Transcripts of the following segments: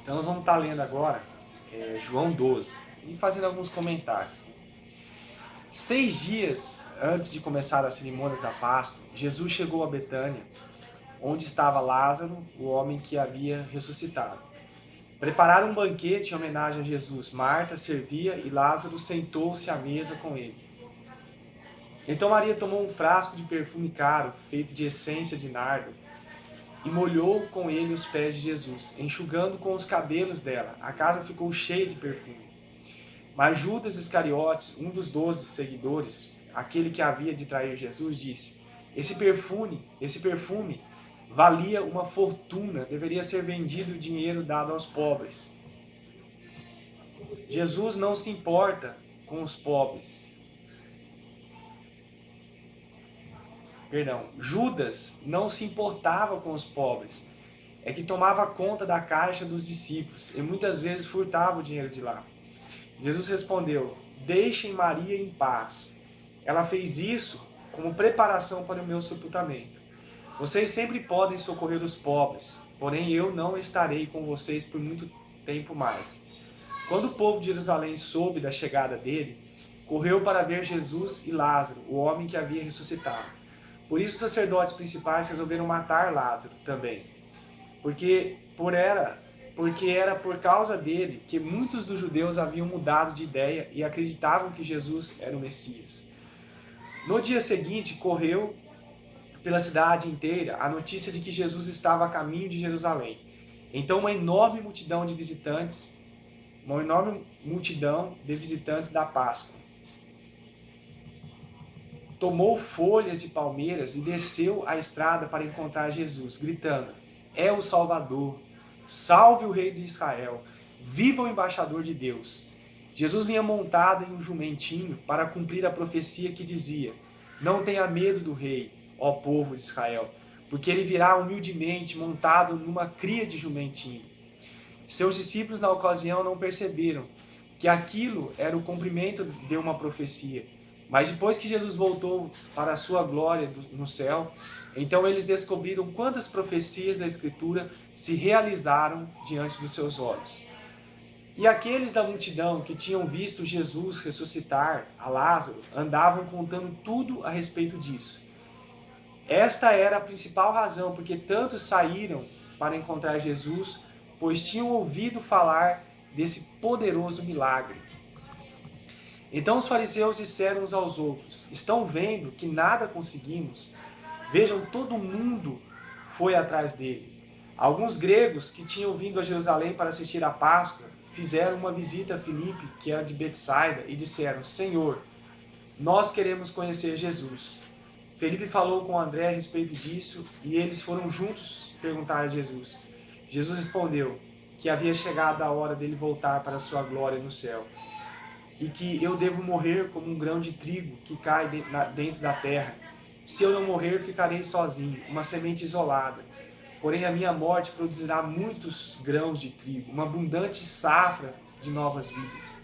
Então nós vamos estar lendo agora João 12 e fazendo alguns comentários. 6 dias antes de começar as cerimônias da Páscoa, Jesus chegou a Betânia, onde estava Lázaro, o homem que havia ressuscitado. Prepararam um banquete em homenagem a Jesus. Marta servia e Lázaro sentou-se à mesa com ele. Então Maria tomou um frasco de perfume caro, feito de essência de nardo, e molhou com ele os pés de Jesus, enxugando com os cabelos dela. A casa ficou cheia de perfume. Mas Judas Iscariotes, um dos 12 seguidores, aquele que havia de trair Jesus, disse: Esse perfume valia uma fortuna, deveria ser vendido o dinheiro dado aos pobres. Jesus não se importa com os pobres. Judas não se importava com os pobres. É que tomava conta da caixa dos discípulos e muitas vezes furtava o dinheiro de lá. Jesus respondeu: Deixem Maria em paz. Ela fez isso como preparação para o meu sepultamento. Vocês sempre podem socorrer os pobres, porém eu não estarei com vocês por muito tempo mais. Quando o povo de Jerusalém soube da chegada dele, correu para ver Jesus e Lázaro, o homem que havia ressuscitado. Por isso os sacerdotes principais resolveram matar Lázaro também, porque era por causa dele que muitos dos judeus haviam mudado de ideia e acreditavam que Jesus era o Messias. No dia seguinte, correu pela cidade inteira a notícia de que Jesus estava a caminho de Jerusalém. Então uma enorme multidão de visitantes da Páscoa tomou folhas de palmeiras e desceu a estrada para encontrar Jesus, gritando: É o Salvador! Salve o Rei de Israel! Viva o embaixador de Deus! Jesus vinha montado em um jumentinho para cumprir a profecia que dizia: Não tenha medo do rei, ó povo de Israel, porque ele virá humildemente montado numa cria de jumentinho. Seus discípulos na ocasião não perceberam que aquilo era o cumprimento de uma profecia. Mas depois que Jesus voltou para a sua glória no céu, então eles descobriram quantas profecias da Escritura se realizaram diante dos seus olhos. E aqueles da multidão que tinham visto Jesus ressuscitar a Lázaro andavam contando tudo a respeito disso. Esta era a principal razão porque tantos saíram para encontrar Jesus, pois tinham ouvido falar desse poderoso milagre. Então os fariseus disseram uns aos outros: Estão vendo que nada conseguimos? Vejam, todo mundo foi atrás dele. Alguns gregos que tinham vindo a Jerusalém para assistir à Páscoa fizeram uma visita a Filipe, que era de Betsaida, e disseram: Senhor, nós queremos conhecer Jesus. Felipe falou com André a respeito disso e eles foram juntos perguntar a Jesus. Jesus respondeu que havia chegado a hora dele voltar para a sua glória no céu e que eu devo morrer como um grão de trigo que cai dentro da terra. Se eu não morrer, ficarei sozinho, uma semente isolada. Porém, a minha morte produzirá muitos grãos de trigo, uma abundante safra de novas vidas.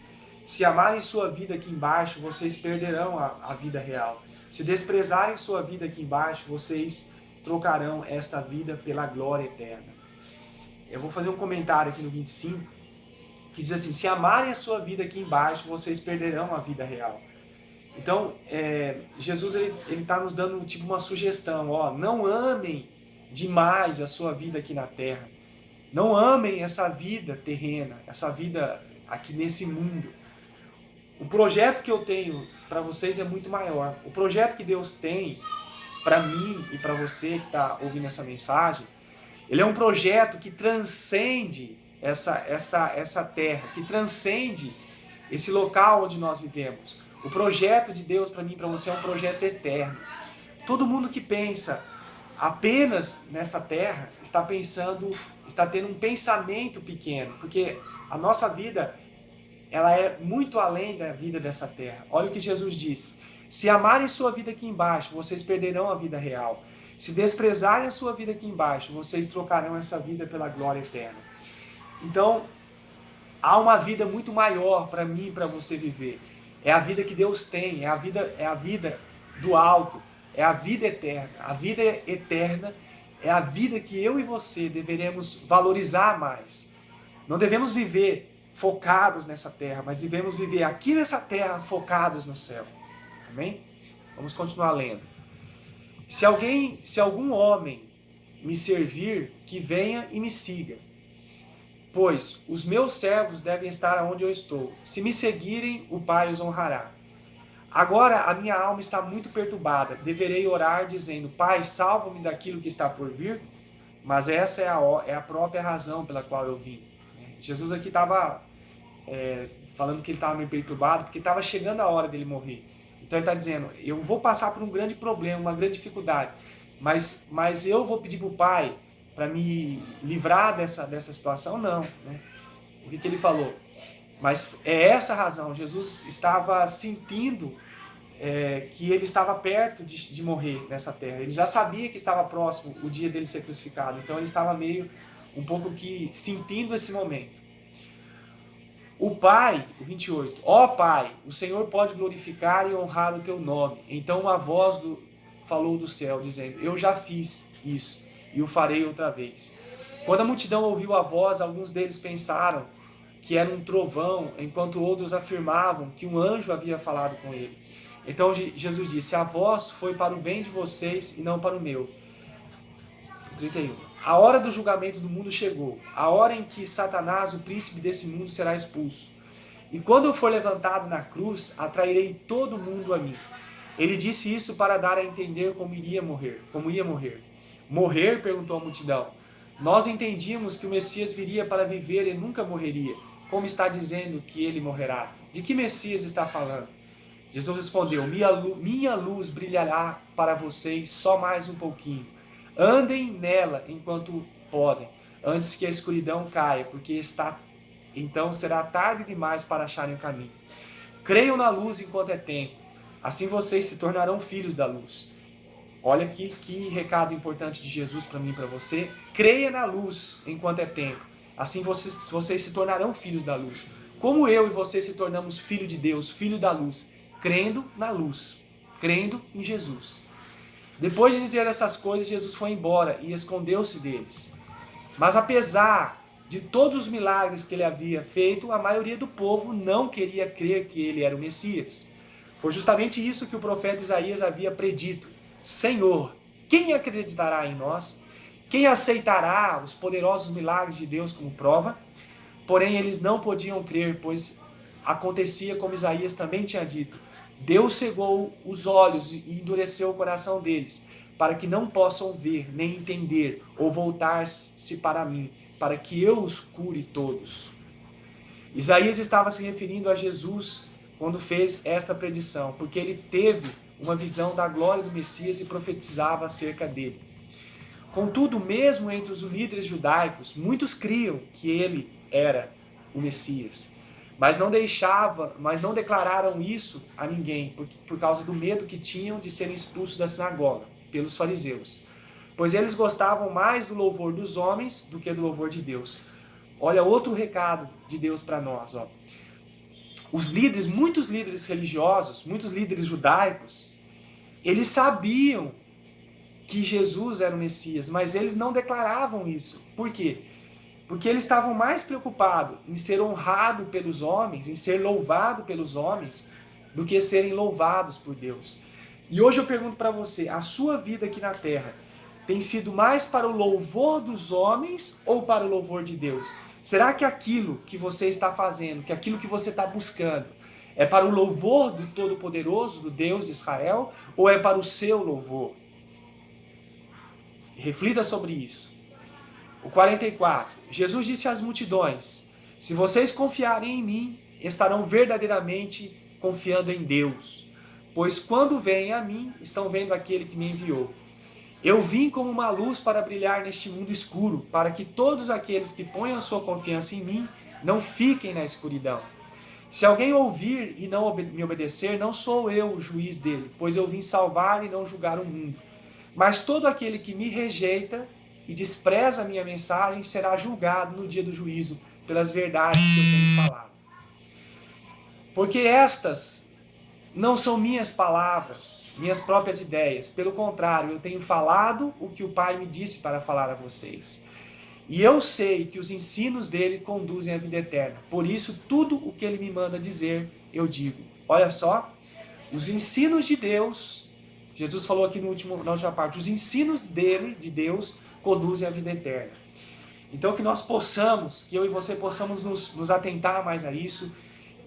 Se amarem sua vida aqui embaixo, vocês perderão a vida real. Se desprezarem sua vida aqui embaixo, vocês trocarão esta vida pela glória eterna. Eu vou fazer um comentário aqui no 25, que diz assim: se amarem a sua vida aqui embaixo, vocês perderão a vida real. Então, Jesus ele está nos dando tipo uma sugestão: não amem demais a sua vida aqui na terra. Não amem essa vida terrena, essa vida aqui nesse mundo. O projeto que eu tenho para vocês é muito maior. O projeto que Deus tem para mim e para você que está ouvindo essa mensagem, ele é um projeto que transcende essa terra, que transcende esse local onde nós vivemos. O projeto de Deus para mim e para você é um projeto eterno. Todo mundo que pensa apenas nessa terra está tendo um pensamento pequeno, porque a nossa vida ela é muito além da vida dessa terra. Olha o que Jesus disse: se amarem sua vida aqui embaixo, vocês perderão a vida real. Se desprezarem a sua vida aqui embaixo, vocês trocarão essa vida pela glória eterna. Então, há uma vida muito maior para mim e para você viver. É a vida que Deus tem, é a vida do alto, é a vida eterna. A vida eterna é a vida que eu e você deveremos valorizar mais. Não devemos viver focados nessa terra, mas devemos viver aqui nessa terra focados no céu. Amém? Vamos continuar lendo. Se algum homem me servir, que venha e me siga. Pois os meus servos devem estar onde eu estou. Se me seguirem, o Pai os honrará. Agora a minha alma está muito perturbada. Deverei orar dizendo, Pai, salva-me daquilo que está por vir? Mas essa é a própria razão pela qual eu vim. Jesus aqui estava falando que ele estava meio perturbado, porque estava chegando a hora dele morrer. Então ele está dizendo, eu vou passar por um grande problema, uma grande dificuldade, mas eu vou pedir para o Pai para me livrar dessa situação? Não. Né? O que ele falou? Mas é essa a razão. Jesus estava sentindo que ele estava perto de morrer nessa terra. Ele já sabia que estava próximo o dia dele ser crucificado. Então ele estava um pouco que sentindo esse momento. O Pai, o 28, ó Pai, o Senhor pode glorificar e honrar o teu nome. Então uma voz falou do céu, dizendo, eu já fiz isso e o farei outra vez. Quando a multidão ouviu a voz, alguns deles pensaram que era um trovão, enquanto outros afirmavam que um anjo havia falado com ele. Então Jesus disse, a voz foi para o bem de vocês e não para o meu. 31. A hora do julgamento do mundo chegou, a hora em que Satanás, o príncipe desse mundo, será expulso. E quando eu for levantado na cruz, atrairei todo mundo a mim. Ele disse isso para dar a entender como ia morrer. Morrer? Perguntou a multidão. Nós entendíamos que o Messias viria para viver e nunca morreria. Como está dizendo que ele morrerá? De que Messias está falando? Jesus respondeu, minha luz brilhará para vocês só mais um pouquinho. Andem nela enquanto podem, antes que a escuridão caia, porque então será tarde demais para acharem o caminho. Creiam na luz enquanto é tempo, assim vocês se tornarão filhos da luz. Olha aqui que recado importante de Jesus para mim e para você. Creia na luz enquanto é tempo, assim vocês se tornarão filhos da luz. Como eu e você se tornamos filho de Deus, filho da luz, crendo na luz, crendo em Jesus. Depois de dizer essas coisas, Jesus foi embora e escondeu-se deles. Mas apesar de todos os milagres que ele havia feito, a maioria do povo não queria crer que ele era o Messias. Foi justamente isso que o profeta Isaías havia predito. Senhor, quem acreditará em nós? Quem aceitará os poderosos milagres de Deus como prova? Porém, eles não podiam crer, pois acontecia como Isaías também tinha dito. Deus cegou os olhos e endureceu o coração deles, para que não possam ver, nem entender, ou voltar-se para mim, para que eu os cure todos. Isaías estava se referindo a Jesus quando fez esta predição, porque ele teve uma visão da glória do Messias e profetizava acerca dele. Contudo, mesmo entre os líderes judaicos, muitos criam que ele era o Messias. Mas não declararam isso a ninguém, por causa do medo que tinham de serem expulsos da sinagoga, pelos fariseus. Pois eles gostavam mais do louvor dos homens do que do louvor de Deus. Olha outro recado de Deus para nós. Ó. Muitos líderes religiosos, muitos líderes judaicos, eles sabiam que Jesus era o Messias, mas eles não declaravam isso. Por quê? Porque eles estavam mais preocupados em ser honrado pelos homens, em ser louvado pelos homens, do que serem louvados por Deus. E hoje eu pergunto para você, a sua vida aqui na Terra tem sido mais para o louvor dos homens ou para o louvor de Deus? Será que aquilo que você está fazendo, que aquilo que você está buscando, é para o louvor do Todo-Poderoso, do Deus de Israel, ou é para o seu louvor? Reflita sobre isso. O 44. Jesus disse às multidões, se vocês confiarem em mim, estarão verdadeiramente confiando em Deus. Pois quando veem a mim, estão vendo aquele que me enviou. Eu vim como uma luz para brilhar neste mundo escuro, para que todos aqueles que ponham sua confiança em mim, não fiquem na escuridão. Se alguém ouvir e não me obedecer, não sou eu o juiz dele, pois eu vim salvar e não julgar o mundo. Mas todo aquele que me rejeita e despreza a minha mensagem será julgado no dia do juízo pelas verdades que eu tenho falado. Porque estas não são minhas palavras, minhas próprias ideias. Pelo contrário, eu tenho falado o que o Pai me disse para falar a vocês. E eu sei que os ensinos dele conduzem à vida eterna. Por isso, tudo o que ele me manda dizer, eu digo. Olha só, os ensinos de Deus, Jesus falou aqui na última parte, os ensinos dele, de Deus, conduzem à vida eterna. Então que nós possamos, que eu e você possamos nos atentar mais a isso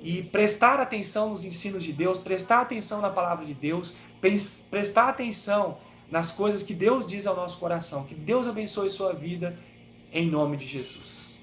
e prestar atenção nos ensinos de Deus, prestar atenção na palavra de Deus, prestar atenção nas coisas que Deus diz ao nosso coração. Que Deus abençoe sua vida, em nome de Jesus.